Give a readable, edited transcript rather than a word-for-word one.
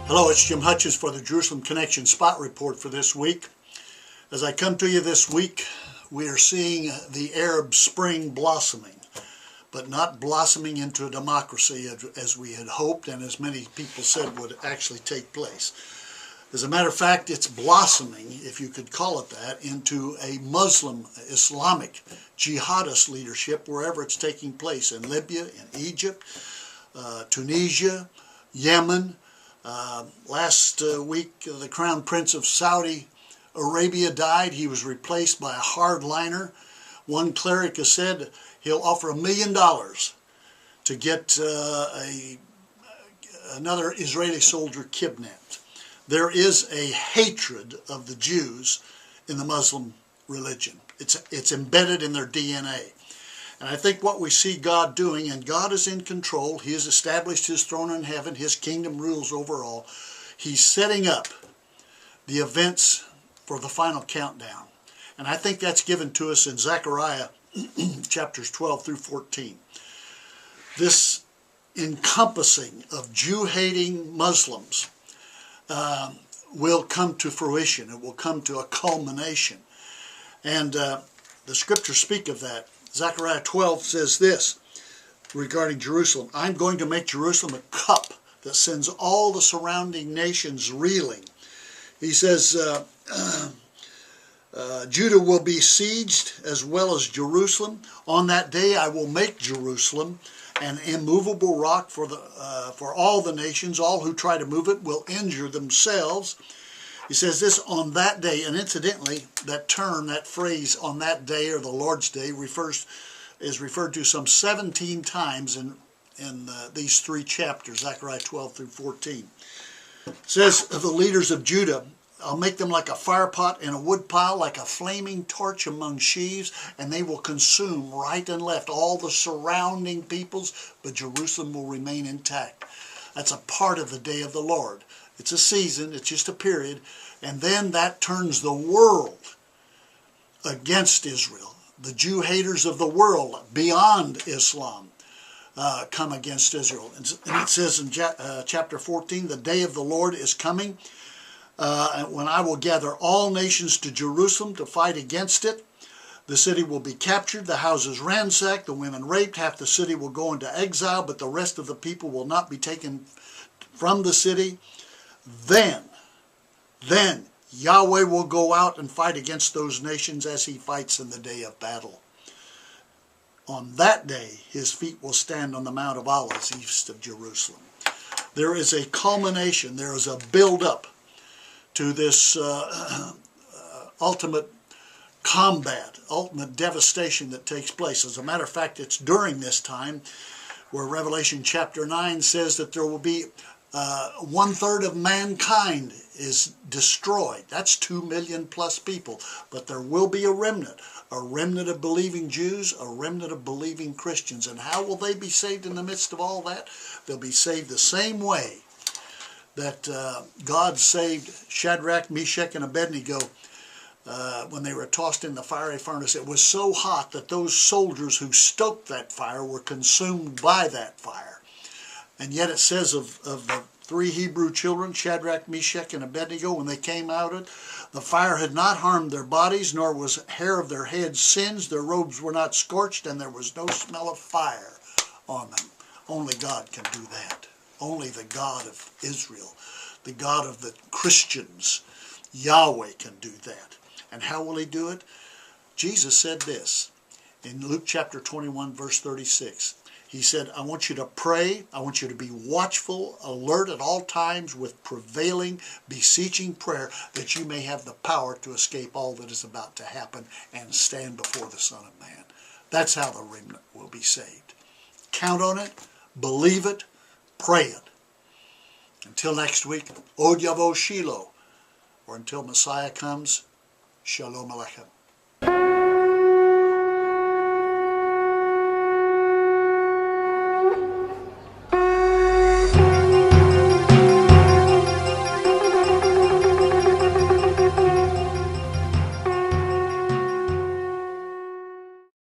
Hello, it's Jim Hutchens for the Jerusalem Connection Spot Report for this week. As I come to you this week, we are seeing the Arab Spring blossoming, but not blossoming into a democracy as we had hoped and as many people said would actually take place. As a matter of fact, it's blossoming, if you could call it that, into a Muslim, Islamic, jihadist leadership wherever it's taking place, in Libya, in Egypt, Tunisia, Yemen. Last week, the Crown Prince of Saudi Arabia died. He was replaced by a hardliner. One cleric has said he'll offer $1 million to get another Israeli soldier kidnapped. There is a hatred of the Jews in the Muslim religion. It's embedded in their DNA. And I think what we see God doing, and God is in control. He has established His throne in heaven. His kingdom rules over all. He's setting up the events for the final countdown. And I think that's given to us in Zechariah chapters 12 through 14. This encompassing of Jew-hating Muslims will come to fruition. It will come to a culmination. And the scriptures speak of that. Zechariah 12 says this regarding Jerusalem: I'm going to make Jerusalem a cup that sends all the surrounding nations reeling. He says, Judah will be sieged as well as Jerusalem. On that day I will make Jerusalem an immovable rock for all the nations. All who try to move it will injure themselves. He says this, on that day, and incidentally, that term, that phrase, on that day or the Lord's day, is referred to some 17 times in these three chapters, Zechariah 12 through 14. It says of the leaders of Judah, I'll make them like a firepot in a woodpile, like a flaming torch among sheaves, and they will consume right and left all the surrounding peoples, but Jerusalem will remain intact. That's a part of the day of the Lord. It's a season, it's just a period, and then that turns the world against Israel. The Jew haters of the world beyond Islam come against Israel. And it says in chapter 14, the day of the Lord is coming, when I will gather all nations to Jerusalem to fight against it. The city will be captured, the houses ransacked, the women raped, half the city will go into exile, but the rest of the people will not be taken from the city. Then Yahweh will go out and fight against those nations as He fights in the day of battle. On that day, His feet will stand on the Mount of Olives east of Jerusalem. There is a culmination, there is a build-up to this ultimate combat, ultimate devastation that takes place. As a matter of fact, it's during this time where Revelation chapter 9 says that there will be 1/3 of mankind is destroyed. That's 2 million plus people. But there will be a remnant of believing Jews, a remnant of believing Christians. And how will they be saved in the midst of all that? They'll be saved the same way that God saved Shadrach, Meshach, and Abednego when they were tossed in the fiery furnace. It was so hot that those soldiers who stoked that fire were consumed by that fire. And yet it says of the three Hebrew children, Shadrach, Meshach, and Abednego, when they came out of it, the fire had not harmed their bodies, nor was hair of their heads singed. Their robes were not scorched, and there was no smell of fire on them. Only God can do that. Only the God of Israel, the God of the Christians, Yahweh, can do that. And how will He do it? Jesus said this in Luke chapter 21, verse 36. He said, I want you to pray, I want you to be watchful, alert at all times with prevailing, beseeching prayer, that you may have the power to escape all that is about to happen and stand before the Son of Man. That's how the remnant will be saved. Count on it, believe it, pray it. Until next week, Od Yavo Shiloh, or until Messiah comes, Shalom Aleichem.